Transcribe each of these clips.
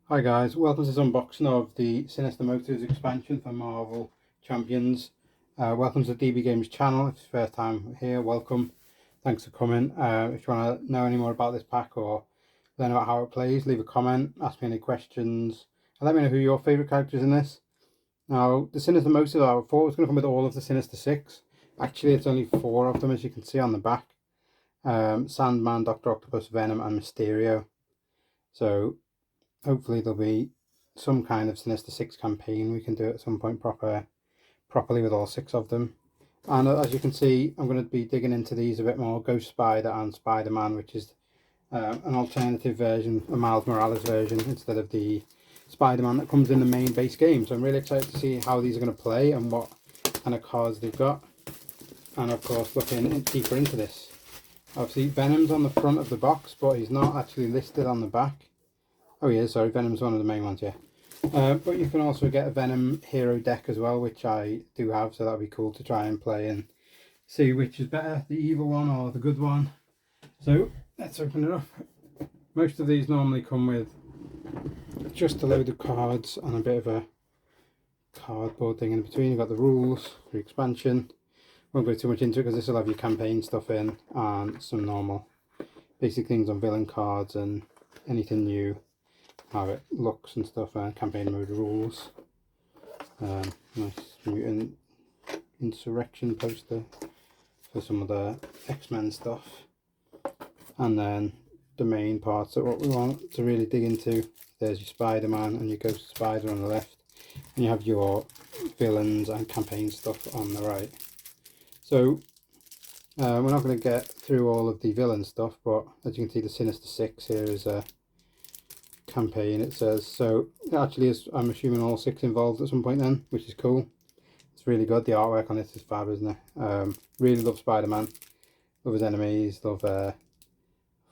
Hi guys, welcome to this unboxing of the Sinister Motors expansion for Marvel Champions. Welcome to the DB Games channel. If it's your first time here, welcome. Thanks for coming. If you want to know any more about this pack or learn about how it plays, leave a comment, ask me any questions, and let me know who your favourite characters in this. Now, the Sinister Motors, I thought it was going to come with all of the Sinister Six. Actually, it's only 4 of them, as you can see on the back. Sandman, Dr. Octopus, Venom, and Mysterio. So hopefully there'll be some kind of Sinister Six campaign we can do at some point properly with all 6 of them. And as you can see, I'm going to be digging into these a bit more. Ghost Spider and Spider-Man, which is an alternative version, a Miles Morales version, instead of the Spider-Man that comes in the main base game. So I'm really excited to see how these are going to play and what kind of cards they've got. And of course, looking deeper into this. Obviously, Venom's on the front of the box, but he's not actually listed on the back. Oh yeah, sorry, Venom's one of the main ones, yeah. But you can also get a Venom hero deck as well, which I do have, so that'll be cool to try and play and see which is better, the evil one or the good one. So let's open it up. Most of these normally come with just a load of cards and a bit of a cardboard thing in between. You've got the rules for expansion. Won't go too much into it because this will have your campaign stuff in and some normal basic things on villain cards and anything new, how it looks and stuff, and campaign mode rules. Nice mutant insurrection poster for some of the X-Men stuff, and then the main parts of what we want to really dig into. There's your Spider-Man and your Ghost Spider on the left, and you have your villains and campaign stuff on the right. So we're not going to get through all of the villain stuff, but as you can see, the Sinister Six here is a campaign, it says. So it actually is, I'm assuming, all 6 involved at some point then, which is cool. It's really good. The artwork on this is fab, isn't it? Really love Spider-Man. Love his enemies. Love, I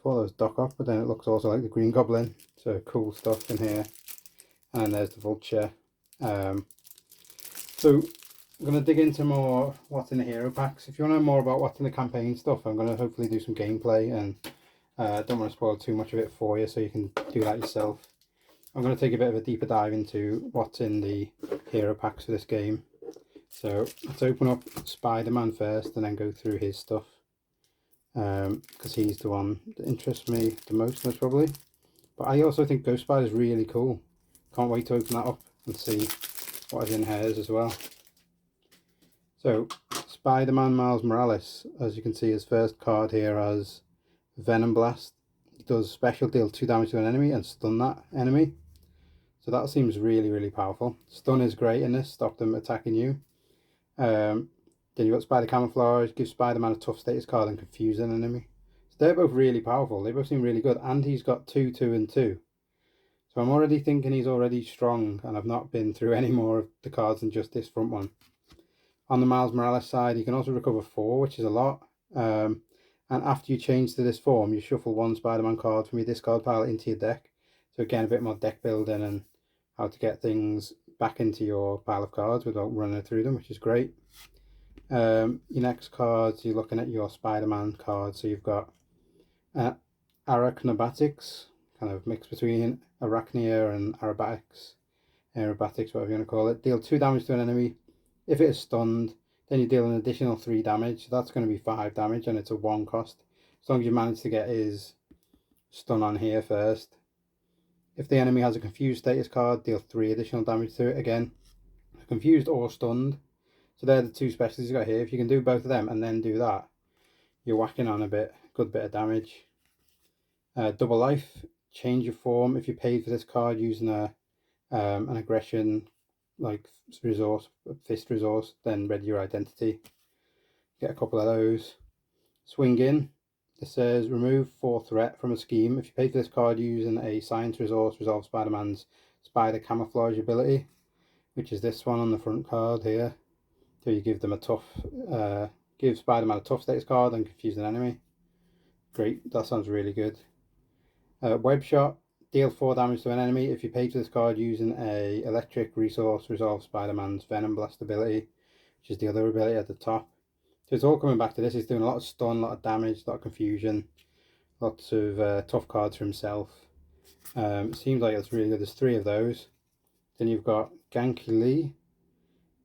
thought it was Doc Ock, but then it looks also like the Green Goblin. So cool stuff in here. And there's the Vulture. So I'm going to dig into more what's in the hero packs. If you want to know more about what's in the campaign stuff, I'm going to hopefully do some gameplay, and don't want to spoil too much of it for you, so you can do that yourself. I'm going to take a bit of a deeper dive into what's in the hero packs for this game. So let's open up Spider-Man first and then go through his stuff, because he's the one that interests me the most probably. But I also think Ghost Spider is really cool. Can't wait to open that up and see what is in hers as well. So Spider-Man Miles Morales, as you can see, his first card here has Venom Blast. It does special, deal 2 damage to an enemy and stun that enemy. So that seems really powerful. Stun is great in this, stop them attacking you. Then you've got Spider Camouflage, gives Spider-Man a tough status card and confuse an enemy. So they're both really powerful. They both seem really good. And he's got 2, 2, and 2. So I'm already thinking he's already strong, and I've not been through any more of the cards than just this front one. On the Miles Morales side, you can also recover 4, which is a lot. And after you change to this form, you shuffle 1 Spider-Man card from your discard pile into your deck. So again, a bit more deck building and how to get things back into your pile of cards without running through them, which is great. Your next cards, you're looking at your Spider-Man cards. So you've got Arachnobatics, kind of mix between Arachnia and Aerobatics, whatever you want to call it. Deal 2 damage to an enemy. If it is stunned, then you deal an additional 3 damage. So that's going to be 5 damage, and it's a 1 cost. As long as you manage to get his stun on here first. If the enemy has a confused status card, deal 3 additional damage to it again. Confused or stunned. So they're the 2 specialties you got here. If you can do both of them and then do that, you're whacking on a good bit of damage. Double life, change your form. If you paid for this card using an aggression like resource, fist resource, then ready your identity. Get a couple of those. Swing in. It says remove 4 threat from a scheme. If you pay for this card using a science resource, resolve Spider-Man's Spider Camouflage ability, which is this one on the front card here. So you give them a tough, give Spider-Man a tough status card and confuse an enemy. Great, that sounds really good. Web shot, deal 4 damage to an enemy. If you pay for this card using a electric resource, resolve Spider-Man's Venom Blast ability, which is the other ability at the top. So it's all coming back to this. He's doing a lot of stun, a lot of damage, a lot of confusion, lots of tough cards for himself. It seems like it's really good. There's 3 of those. Then you've got Ganky Lee.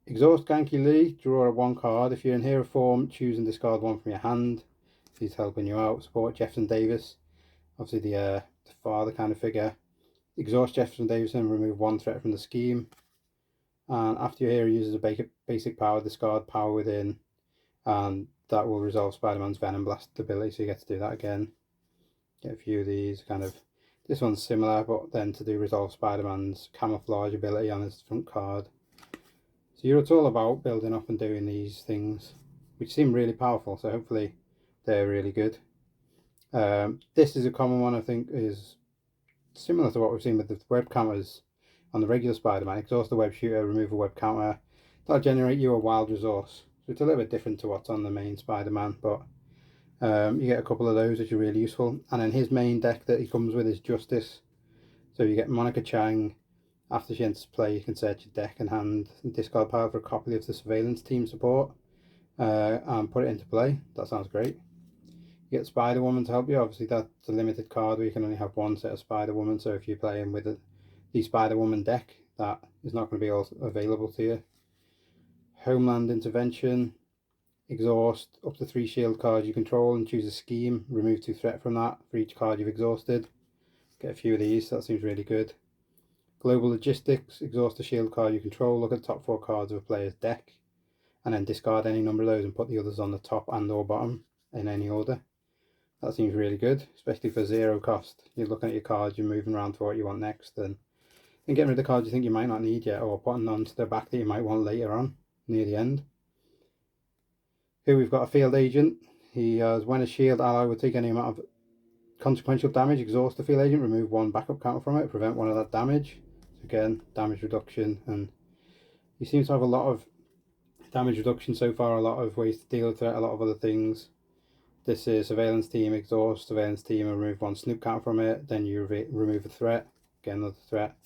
Exhaust Ganky Lee, draw a 1 card. If you're in hero form, choose and discard 1 from your hand. He's helping you out. Support Jefferson Davis, obviously the father kind of figure. Exhaust Jefferson Davis and remove 1 threat from the scheme. And after your hero uses a basic power, discard Power Within, and that will resolve Spider-Man's Venom Blast ability, so you get to do that again. Get a few of these, kind of. This one's similar, but then to do resolve Spider-Man's camouflage ability on his front card. So it's all about building up and doing these things, which seem really powerful, so hopefully they're really good. This is a common one, I think, is similar to what we've seen with the web counters on the regular Spider-Man. Exhaust the web shooter, remove a web counter. That'll generate you a wild resource. So it's a little bit different to what's on the main Spider-Man, but you get a couple of those which are really useful. And then his main deck that he comes with is Justice. So you get Monica Chang. After she enters play, you can search your deck and hand and discard power for a copy of the Surveillance Team support and put it into play. That sounds great. You get Spider-Woman to help you. Obviously, that's a limited card where you can only have 1 set of Spider-Woman. So if you're playing with the Spider-Woman deck, that is not going to be all available to you. Homeland Intervention. Exhaust up to 3 shield cards you control and choose a scheme. Remove 2 threat from that for each card you've exhausted. Get a few of these. That seems really good. Global Logistics. Exhaust a shield card you control. Look at the top 4 cards of a player's deck, and then discard any number of those and put the others on the top and or bottom in any order. That seems really good, especially for 0 cost. You're looking at your cards, you're moving around for what you want next, and getting rid of cards you think you might not need yet, or putting onto the back that you might want later on, near the end. Here we've got a Field Agent. He has, when a shield ally would take any amount of consequential damage, exhaust the Field Agent, remove 1 backup counter from it, prevent 1 of that damage. So again, damage reduction, and he seems to have a lot of damage reduction so far, a lot of ways to deal with it, a lot of other things. This is Surveillance Team, exhaust Surveillance Team and remove 1 snoop counter from it, then you remove a threat, again another threat.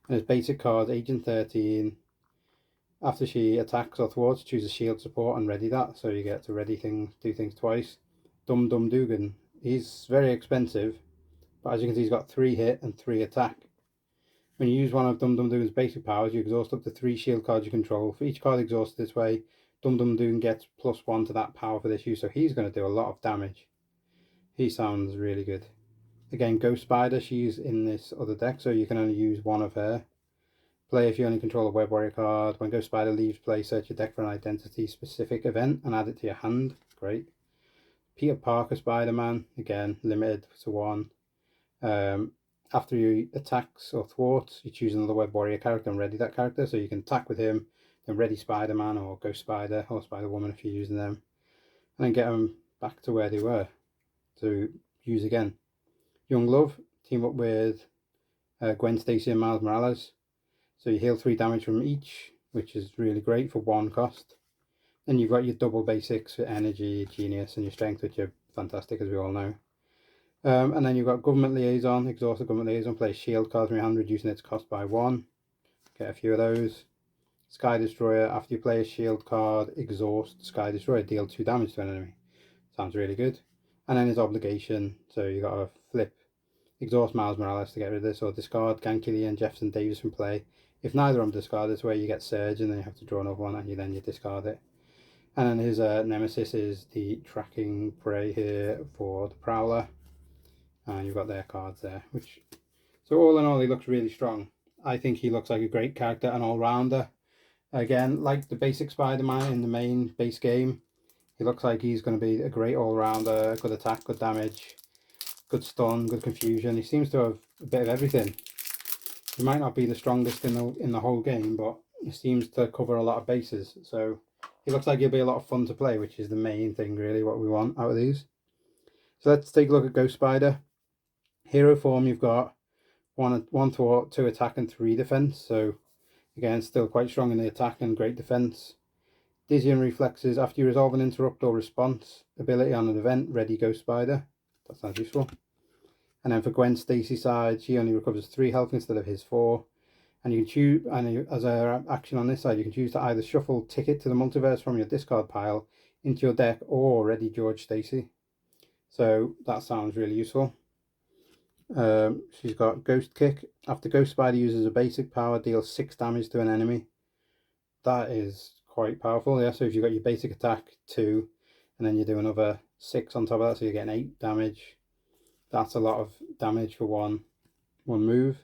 And his basic card, Agent 13, after she attacks or thwarts, choose a shield support and ready that, so you get to ready things, do things twice. Dum Dum Dugan, he's very expensive, but as you can see he's got 3 hit and 3 attack. When you use one of Dum Dum Dugan's basic powers, you exhaust up to 3 shield cards you control. For each card exhausted this way, Dum Dum Dugan gets +1 to that power for this use, so he's going to do a lot of damage. He sounds really good. Again, Ghost Spider, she's in this other deck, so you can only use 1 of her. Play if you only control a Web Warrior card. When Ghost Spider leaves play, search your deck for an identity-specific event and add it to your hand. Great. Peter Parker Spider-Man, again, limited to 1. After you attacks or thwarts, you choose another Web Warrior character and ready that character, so you can attack with him, then ready Spider-Man or Ghost Spider or Spider-Woman if you're using them, and then get them back to where they were to use again. Young Love, team up with Gwen Stacy and Miles Morales. So you heal 3 damage from each, which is really great for 1 cost. Then you've got your double basics for energy, genius, and your strength, which are fantastic, as we all know. And then you've got Government Liaison. Exhaust the Government Liaison, play a shield card from your hand, reducing its cost by 1. Get a few of those. Sky Destroyer, after you play a shield card, exhaust Sky Destroyer, deal 2 damage to an enemy. Sounds really good. And then his Obligation, so you got to flip, exhaust Miles Morales to get rid of this, or discard Ganky Lee and Jefferson Davis from play. If neither of them discard, this way you get Surge, and then you have to draw another one, and then you discard it. And then his nemesis is the Tracking Prey here for the Prowler. And you've got their cards there, which, so all in all, he looks really strong. I think he looks like a great character, an all-rounder. Again, like the basic Spider-Man in the main base game, he looks like he's going to be a great all-rounder, good attack, good damage, good stun, good confusion. He seems to have a bit of everything. He might not be the strongest in the whole game, but he seems to cover a lot of bases. So he looks like he'll be a lot of fun to play, which is the main thing, really, what we want out of these. So let's take a look at Ghost Spider. Hero form, you've got 1 thwart, 2 attack and 3 defense. So again, still quite strong in the attack and great defense. Dizzying reflexes, after you resolve an interrupt or response ability on an event, ready Ghost Spider. That sounds useful. And then for Gwen Stacy side, she only recovers 3 health instead of his 4. And you can choose, and as an action on this side, you can choose to either shuffle Ticket to the Multiverse from your discard pile into your deck, or ready George Stacy. So that sounds really useful. She's got Ghost Kick. After Ghost Spider uses a basic power, deals 6 damage to an enemy. That is quite powerful, yeah. So if you've got your basic attack 2, and then you do another 6 on top of that, so you're getting 8 damage. That's a lot of damage for one move.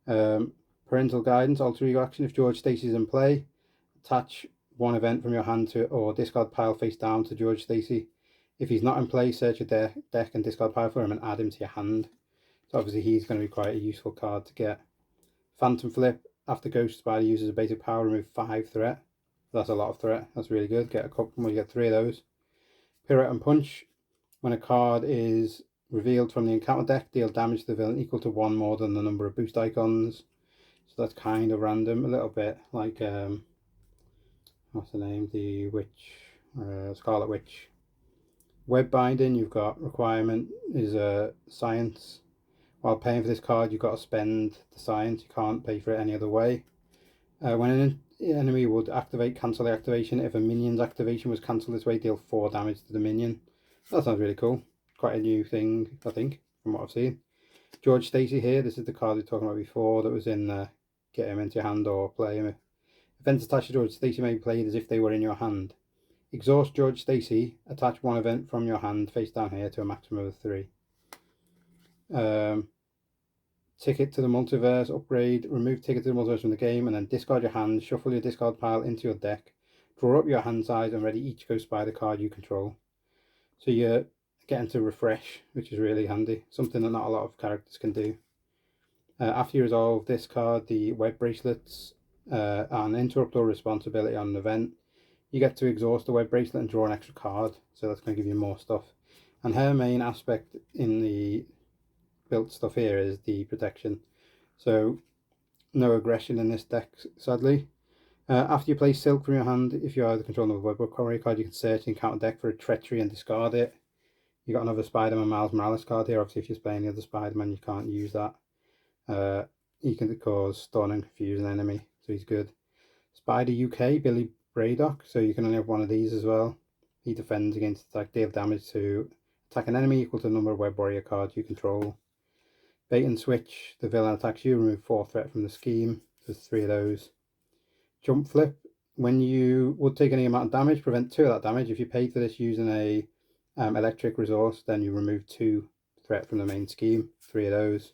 Parental Guidance, alter ego action. If George Stacy's in play, attach one event from your hand to or discard pile face down to George Stacy. If he's not in play, search your deck and discard pile for him and add him to your hand. So obviously he's going to be quite a useful card to get. Phantom Flip. After Ghost Spider uses a basic power, remove 5 threat. That's a lot of threat. That's really good. Get a couple more, you get 3 of those. Pirouette and Punch. When a card is revealed from the encounter deck, deal damage to the villain equal to 1 more than the number of boost icons. So that's kind of random, a little bit like what's the name? The Witch, Scarlet Witch. Web binding. You've got requirement is a science. While paying for this card, you've got to spend the science. You can't pay for it any other way. When an enemy would activate, cancel the activation. If a minion's activation was cancelled this way, deal 4 damage to the minion. That sounds really cool. Quite a new thing, I think, from what I've seen. George Stacy here. This is the card we were talking about before that was in get him into your hand or play him. Events attached to George Stacy may be played as if they were in your hand. Exhaust George Stacy. Attach 1 event from your hand face down here to a maximum of 3. Ticket to the Multiverse upgrade. Remove Ticket to the Multiverse from the game and then discard your hand. Shuffle your discard pile into your deck. Draw up your hand size and ready each Ghost Spider card you control. So you're getting to refresh, which is really handy. Something that not a lot of characters can do. After you resolve this card, the Web Bracelets, an interrupt or responsibility on an event, you get to exhaust the Web Bracelet and draw an extra card. So that's going to give you more stuff. And her main aspect in the built stuff here is the protection. So no aggression in this deck, sadly. After you play Silk from your hand, if you are the controller of a Web Warrior card, you can search the encounter deck for a Treachery and discard it. You got another Spider-Man Miles Morales card here. Obviously, if you're playing the other Spider-Man, you can't use that. He can cause stun and confuse an enemy, so he's good. Spider UK, Billy Braydock, so you can only have one of these as well. He defends against attack, deal damage to attack an enemy equal to the number of Web Warrior cards you control. Bait and Switch, the villain attacks you, remove 4 threat from the scheme. There's 3 of those. Jump Flip, when you would take any amount of damage, prevent 2 of that damage. If you paid for this using a electric resource, then you remove 2 threat from the main scheme. 3 of those.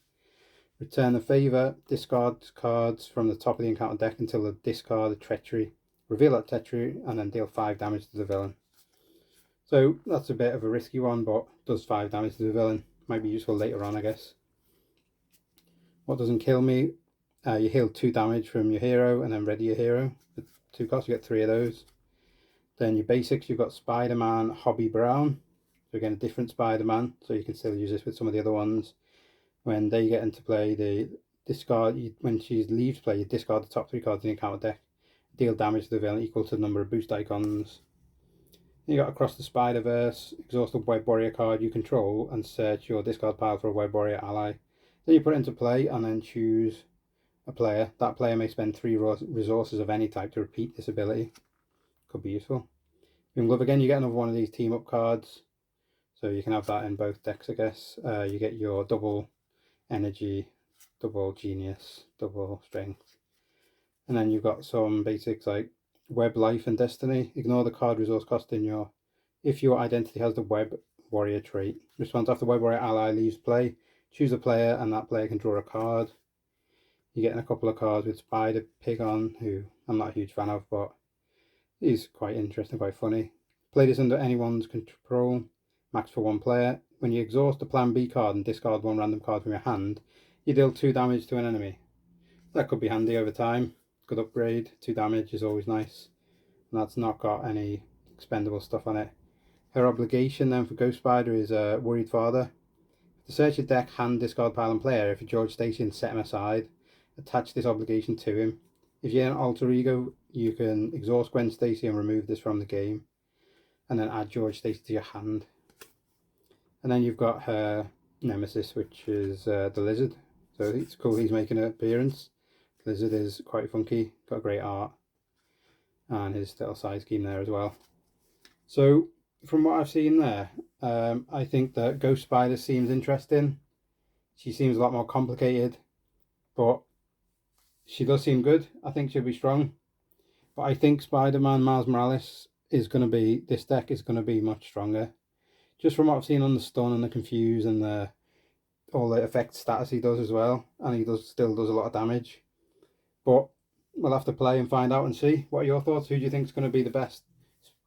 Return the Favour, discard cards from the top of the encounter deck until the discard a Treachery. Reveal that Treachery and then deal 5 damage to the villain. So that's a bit of a risky one, but does 5 damage to the villain. Might be useful later on, I guess. What doesn't kill me? You heal 2 damage from your hero and then ready your hero. With 2 costs, you get 3 of those. Then your basics, you've got Spider-Man Hobby Brown. So again, a different Spider-Man, so you can still use this with some of the other ones. When they get into play, they discard, when she leaves play, you discard the top 3 cards in the encounter deck. Deal damage to the villain equal to the number of boost icons. You got Across the Spider-Verse, exhaust a Web Warrior card you control and search your discard pile for a Web Warrior ally. Then you put it into play and then choose a player. That player may spend 3 resources of any type to repeat this ability. Could be useful. In Love Again, you get another one of these team up cards. So you can have that in both decks, I guess. You get your double energy, double genius, double strength. And then you've got some basics like Web Life and Destiny. Ignore the card resource cost in your... If your identity has the Web Warrior trait. Response after Web Warrior ally leaves play. Choose a player and that player can draw a card. You're getting a couple of cards with Spider Pig on, who I'm not a huge fan of, but he's quite interesting, quite funny. Play this under anyone's control, max for 1 player. When you exhaust a Plan B card and discard 1 random card from your hand, you deal 2 damage to an enemy. That could be handy over time. Good upgrade. 2 damage is always nice. And that's not got any expendable stuff on it. Her obligation then for Ghost Spider is Worried Father. To search your deck, hand, discard pile and player, if you're George Stacy and set him aside, attach this obligation to him. If you're an alter ego, you can exhaust Gwen Stacy and remove this from the game. And then add George Stacy to your hand. And then you've got her nemesis, which is the Lizard. So it's cool he's making an appearance. The Lizard is quite funky, got great art. And his little side scheme there as well. So from what I've seen there, I think that Ghost Spider seems interesting. she seems a lot more complicated, but she does seem good. I think she'll be strong. But I think Spider-Man Miles Morales is going to be, this deck is going to be much stronger. Just from what I've seen on the stun and the confuse and the all the effect status he does as well. And he still does a lot of damage. But we'll have to play and find out and see. What are your thoughts? Who do you think is going to be the best?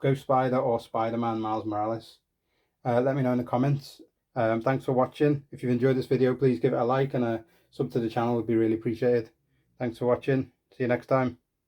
Ghost Spider or Spider-Man Miles Morales? Let me know in the comments. Thanks for watching. If you've enjoyed this video, please give it a like, and a sub to the channel would be really appreciated. Thanks for watching. See you next time.